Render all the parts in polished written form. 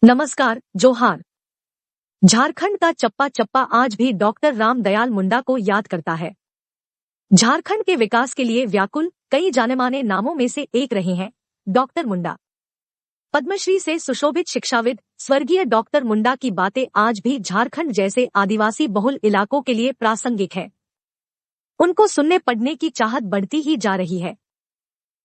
नमस्कार, जोहार। झारखंड का चप्पा चप्पा आज भी डॉक्टर रामदयाल मुंडा को याद करता है। झारखंड के विकास के लिए व्याकुल कई जाने-माने नामों में से एक रहे हैं डॉक्टर मुंडा। पद्मश्री से सुशोभित शिक्षाविद स्वर्गीय डॉक्टर मुंडा की बातें आज भी झारखंड जैसे आदिवासी बहुल इलाकों के लिए प्रासंगिक है। उनको सुनने पढ़ने की चाहत बढ़ती ही जा रही है।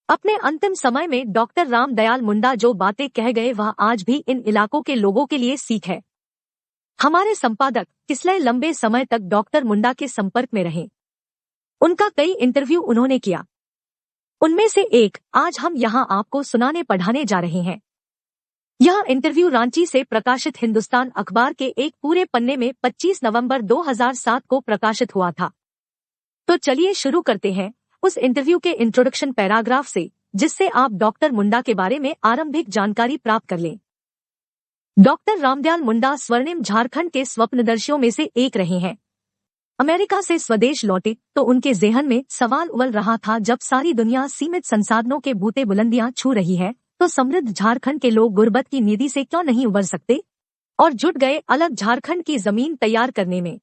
अपने अंतिम समय में डॉक्टर रामदयाल मुंडा जो बातें कह गए वह आज भी इन इलाकों के लोगों के लिए सीख है। हमारे संपादक किसलय लंबे समय तक डॉक्टर मुंडा के संपर्क में रहे। उनका कई इंटरव्यू उन्होंने किया। उनमें से एक आज हम यहाँ आपको सुनाने पढ़ाने जा रहे हैं। यह इंटरव्यू रांची से प्रकाशित हिंदुस्तान अखबार के एक पूरे पन्ने में 25 नवंबर 2007 को प्रकाशित हुआ था। तो चलिए शुरू करते हैं उस इंटरव्यू के इंट्रोडक्शन पैराग्राफ से, जिससे आप डॉक्टर मुंडा के बारे में आरंभिक जानकारी प्राप्त कर लें। डॉक्टर रामदयाल मुंडा स्वर्णिम झारखंड के स्वप्नदर्शियों में से एक रहे हैं। अमेरिका से स्वदेश लौटे तो उनके जेहन में सवाल उबल रहा था, जब सारी दुनिया सीमित संसाधनों के बूते बुलंदियां छू रही है तो समृद्ध झारखंड के लोग गुर्बत की निधि से क्यों नहीं उबर सकते, और जुट गए अलग झारखंड की जमीन तैयार करने में।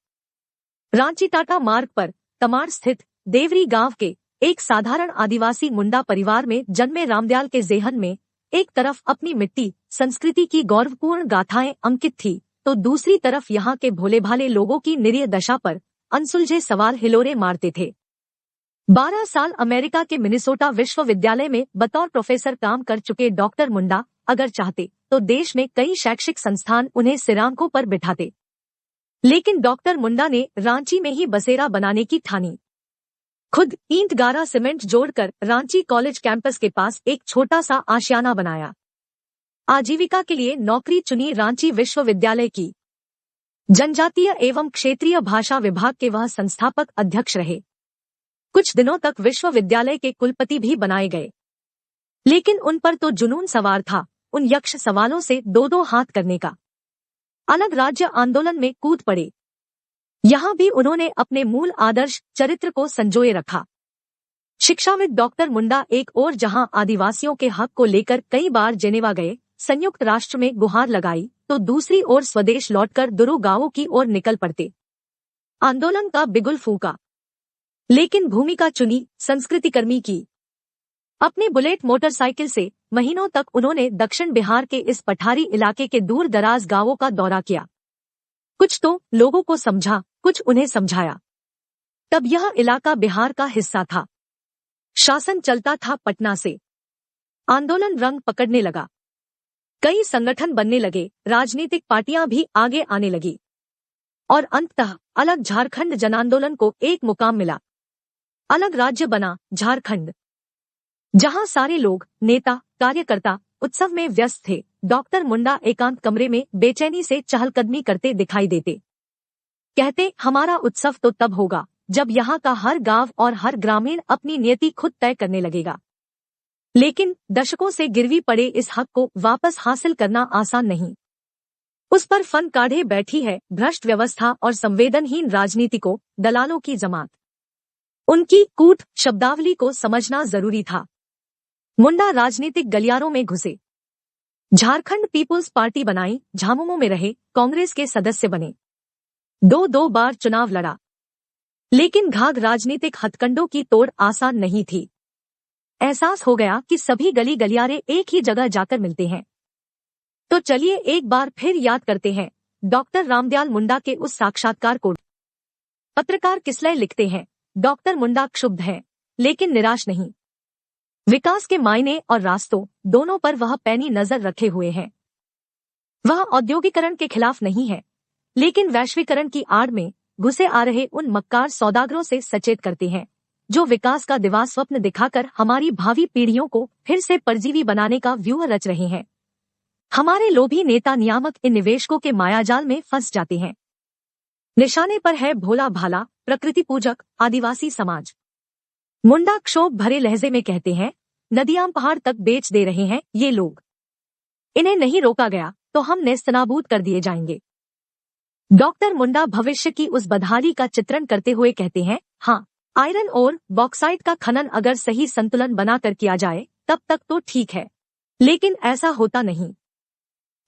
रांची टाटा मार्ग पर तमाड़ स्थित देवरी गांव के एक साधारण आदिवासी मुंडा परिवार में जन्मे रामदयाल के जेहन में एक तरफ अपनी मिट्टी संस्कृति की गौरवपूर्ण गाथाएं अंकित थी, तो दूसरी तरफ यहाँ के भोले भाले लोगों की निरीह दशा पर अनसुलझे सवाल हिलोरे मारते थे। 12 साल अमेरिका के मिनेसोटा विश्वविद्यालय में बतौर प्रोफेसर काम कर चुके डॉक्टर मुंडा अगर चाहते तो देश में कई शैक्षिक संस्थान उन्हें सिरांकों पर बिठाते, लेकिन डॉक्टर मुंडा ने रांची में ही बसेरा बनाने की ठानी। खुद ईंट गारा सीमेंट जोड़कर रांची कॉलेज कैंपस के पास एक छोटा सा आशियाना बनाया। आजीविका के लिए नौकरी चुनी रांची विश्वविद्यालय की। जनजातीय एवं क्षेत्रीय भाषा विभाग के वह संस्थापक अध्यक्ष रहे। कुछ दिनों तक विश्वविद्यालय के कुलपति भी बनाए गए, लेकिन उन पर तो जुनून सवार था उन यक्ष सवालों से दो हाथ करने का। अलग राज्य आंदोलन में कूद पड़े। यहाँ भी उन्होंने अपने मूल आदर्श चरित्र को संजोए रखा। शिक्षाविद डॉक्टर मुंडा एक ओर जहां आदिवासियों के हक को लेकर कई बार जेनेवा गए, संयुक्त राष्ट्र में गुहार लगाई, तो दूसरी ओर स्वदेश लौटकर दुरु गांवों की ओर निकल पड़ते। आंदोलन का बिगुल फूंका, लेकिन भूमिका चुनी संस्कृतिकर्मी की। अपनी बुलेट मोटरसाइकिल से महीनों तक उन्होंने दक्षिण बिहार के इस पठारी इलाके के दूर दराज गांवों का दौरा किया। कुछ तो लोगों को समझा, कुछ उन्हें समझाया। तब यह इलाका बिहार का हिस्सा था। शासन चलता था पटना से। आंदोलन रंग पकड़ने लगा। कई संगठन बनने लगे, राजनीतिक पार्टियां भी आगे आने लगी, और अंततः अलग झारखंड जनांदोलन को एक मुकाम मिला। अलग राज्य बना झारखंड, जहां सारे लोग, नेता, कार्यकर्ता उत्सव में व्यस्त थे। डॉक्टर मुंडा एकांत कमरे में बेचैनी से चहलकदमी करते दिखाई देते। कहते, हमारा उत्सव तो तब होगा जब यहाँ का हर गांव और हर ग्रामीण अपनी नियति खुद तय करने लगेगा। लेकिन दशकों से गिरवी पड़े इस हक को वापस हासिल करना आसान नहीं। उस पर फन काढ़े बैठी है भ्रष्ट व्यवस्था और संवेदनहीन राजनीतिकों, दलालों की जमात। उनकी कूट शब्दावली को समझना जरूरी था। मुंडा राजनीतिक गलियारों में घुसे, झारखंड पीपुल्स पार्टी बनाई, झामुमो में रहे, कांग्रेस के सदस्य बने, दो बार चुनाव लड़ा, लेकिन घाघ राजनीतिक हथकंडों की तोड़ आसान नहीं थी। एहसास हो गया कि सभी गली गलियारे एक ही जगह जाकर मिलते हैं। तो चलिए एक बार फिर याद करते हैं डॉक्टर रामदयाल मुंडा के उस साक्षात्कार को। पत्रकार किसलय लिखते हैं, डॉक्टर मुंडा क्षुब्ध हैं, लेकिन निराश नहीं। विकास के मायने और रास्तों दोनों पर वह पैनी नजर रखे हुए हैं। वह औद्योगिकरण के खिलाफ नहीं है, लेकिन वैश्वीकरण की आड़ में घुसे आ रहे उन मक्कार सौदागरों से सचेत करते हैं, जो विकास का दिवा स्वप्न दिखाकर हमारी भावी पीढ़ियों को फिर से परजीवी बनाने का व्यूह रच रहे हैं। हमारे लोभी नेता नियामक इन निवेशकों के मायाजाल में फंस जाते हैं। निशाने पर है भोला भाला प्रकृति पूजक आदिवासी समाज। मुंडा क्षोभ भरे लहजे में कहते हैं, नदियां पहाड़ तक बेच दे रहे हैं ये लोग। इन्हें नहीं रोका गया तो हम नेस्तनाबूद कर दिए जाएंगे। डॉक्टर मुंडा भविष्य की उस बदहाली का चित्रण करते हुए कहते हैं, हाँ, आयरन और बॉक्साइट का खनन अगर सही संतुलन बनाकर किया जाए तब तक तो ठीक है, लेकिन ऐसा होता नहीं।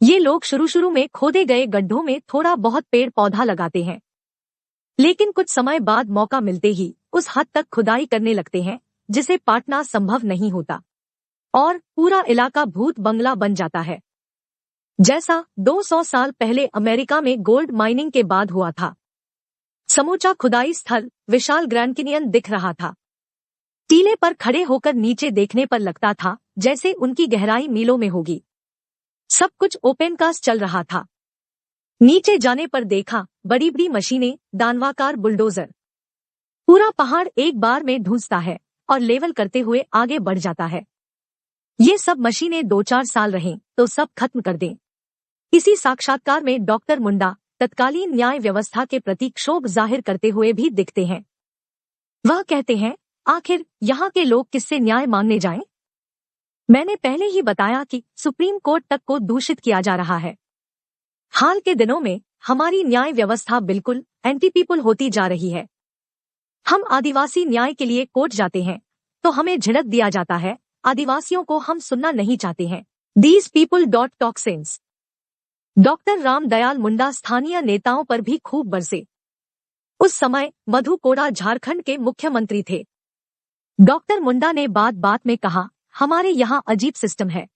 ये लोग शुरू में खोदे गए गड्ढों में थोड़ा बहुत पेड़ पौधा लगाते हैं, लेकिन कुछ समय बाद मौका मिलते ही उस हद तक खुदाई करने लगते हैं जिसे पाटना संभव नहीं होता और पूरा इलाका भूत बंगला बन जाता है, जैसा 200 साल पहले अमेरिका में गोल्ड माइनिंग के बाद हुआ था। समूचा खुदाई स्थल विशाल ग्रैंड कैनियन दिख रहा था। टीले पर खड़े होकर नीचे देखने पर लगता था जैसे उनकी गहराई मीलों में होगी। सब कुछ ओपन कास्ट चल रहा था। नीचे जाने पर देखा बड़ी बड़ी मशीनें, दानवाकार बुलडोजर। पूरा पहाड़ एक बार में ढूंसता है और लेवल करते हुए आगे बढ़ जाता है। ये सब मशीनें 2-4 साल रहें तो सब खत्म कर दें। इसी साक्षात्कार में डॉक्टर मुंडा तत्कालीन न्याय व्यवस्था के प्रति क्षोभ जाहिर करते हुए भी दिखते हैं। वह कहते हैं, आखिर यहाँ के लोग किससे न्याय मांगने जाएं? मैंने पहले ही बताया कि सुप्रीम कोर्ट तक को दूषित किया जा रहा है। हाल के दिनों में हमारी न्याय व्यवस्था बिल्कुल एंटी पीपल होती जा रही है। हम आदिवासी न्याय के लिए कोर्ट जाते हैं तो हमें झिड़क दिया जाता है, आदिवासियों को हम सुनना नहीं चाहते हैं। दीज पीपल डॉट talk sense. Doctor Ramdayal Munda स्थानीय नेताओं पर भी खूब बरसे। उस समय मधु कोड़ा झारखंड के मुख्यमंत्री थे। डॉक्टर मुंडा ने बात बात में कहा, हमारे यहाँ अजीब सिस्टम है।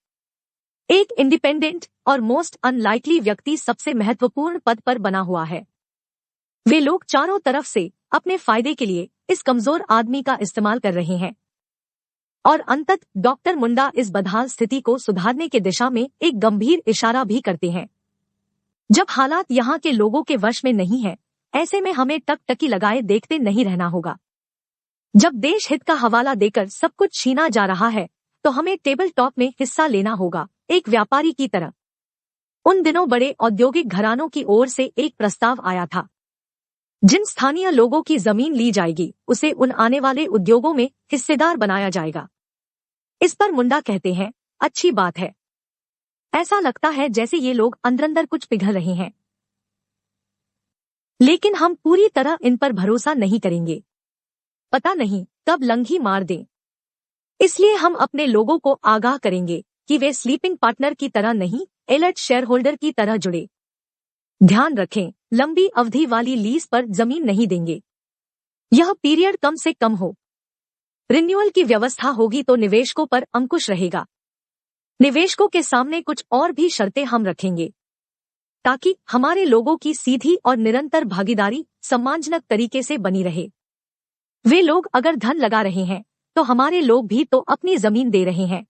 एक इंडिपेंडेंट और मोस्ट अनलाइकली व्यक्ति सबसे महत्वपूर्ण पद पर बना हुआ है। वे लोग चारों तरफ से अपने फायदे के लिए इस कमजोर आदमी का इस्तेमाल कर रहे हैं और अंतत डॉक्टर मुंडा इस बदहाल स्थिति को सुधारने के दिशा में एक गंभीर इशारा भी करते हैं। जब हालात यहाँ के लोगों के वश में नहीं है, ऐसे में हमें टकटकी लगाए देखते नहीं रहना होगा। जब देश हित का हवाला देकर सब कुछ छीना जा रहा है तो हमें टेबल टॉक में हिस्सा लेना होगा, एक व्यापारी की तरह। उन दिनों बड़े औद्योगिक घरानों की ओर से एक प्रस्ताव आया था। जिन स्थानीय लोगों की जमीन ली जाएगी उसे उन आने वाले उद्योगों में हिस्सेदार बनाया जाएगा। इस पर मुंडा कहते हैं, अच्छी बात है। ऐसा लगता है जैसे ये लोग अंदर कुछ पिघल रहे हैं, लेकिन हम पूरी तरह इन पर भरोसा नहीं करेंगे। पता नहीं कब लंघी मार दें। इसलिए हम अपने लोगों को आगाह करेंगे कि वे स्लीपिंग पार्टनर की तरह नहीं, एलर्ट शेयर होल्डर की तरह जुड़े। ध्यान रखें, लंबी अवधि वाली लीज पर जमीन नहीं देंगे। यह पीरियड कम से कम हो। रिन्यूअल की व्यवस्था होगी तो निवेशकों पर अंकुश रहेगा। निवेशकों के सामने कुछ और भी शर्तें हम रखेंगे ताकि हमारे लोगों की सीधी और निरंतर भागीदारी सम्मानजनक तरीके से बनी रहे। वे लोग अगर धन लगा रहे हैं तो हमारे लोग भी तो अपनी जमीन दे रहे हैं।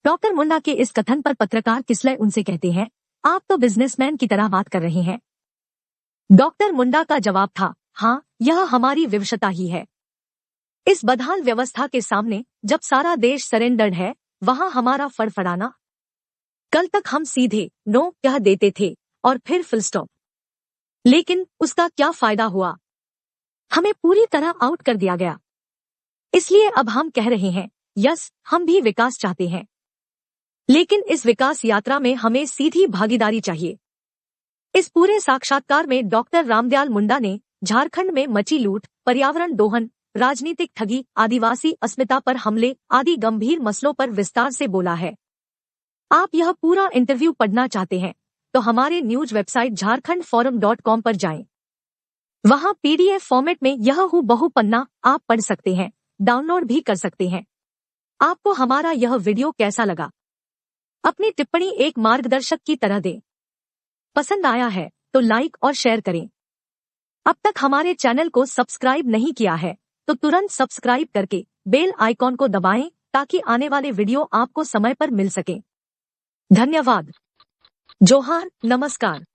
डॉक्टर मुंडा के इस कथन पर पत्रकार किसलय उनसे कहते हैं, आप तो बिजनेसमैन की तरह बात कर रहे हैं। डॉक्टर मुंडा का जवाब था, हाँ, यह हमारी विवशता ही है। इस बदहाल व्यवस्था के सामने जब सारा देश सरेंडर्ड है, वहाँ हमारा फड़फड़ाना। कल तक हम सीधे नो कह देते थे और फिर फुल स्टॉप, लेकिन उसका क्या फायदा हुआ? हमें पूरी तरह आउट कर दिया गया। इसलिए अब हम कह रहे हैं, यस, हम भी विकास चाहते हैं, लेकिन इस विकास यात्रा में हमें सीधी भागीदारी चाहिए। इस पूरे साक्षात्कार में डॉक्टर रामदयाल मुंडा ने झारखंड में मची लूट, पर्यावरण दोहन, राजनीतिक ठगी, आदिवासी अस्मिता पर हमले आदि गंभीर मसलों पर विस्तार से बोला है। आप यह पूरा इंटरव्यू पढ़ना चाहते हैं तो हमारे न्यूज वेबसाइट jharkhandforum.com पर जाएं। वहां PDF फॉर्मेट में यह हूबहू पन्ना आप पढ़ सकते हैं, डाउनलोड भी कर सकते हैं। आपको हमारा यह वीडियो कैसा लगा? अपनी टिप्पणी एक मार्गदर्शक की तरह दें। पसंद आया है तो लाइक और शेयर करें। अब तक हमारे चैनल को सब्सक्राइब नहीं किया है तो तुरंत सब्सक्राइब करके बेल आइकॉन को दबाएं ताकि आने वाले वीडियो आपको समय पर मिल सके। धन्यवाद। जोहार, नमस्कार।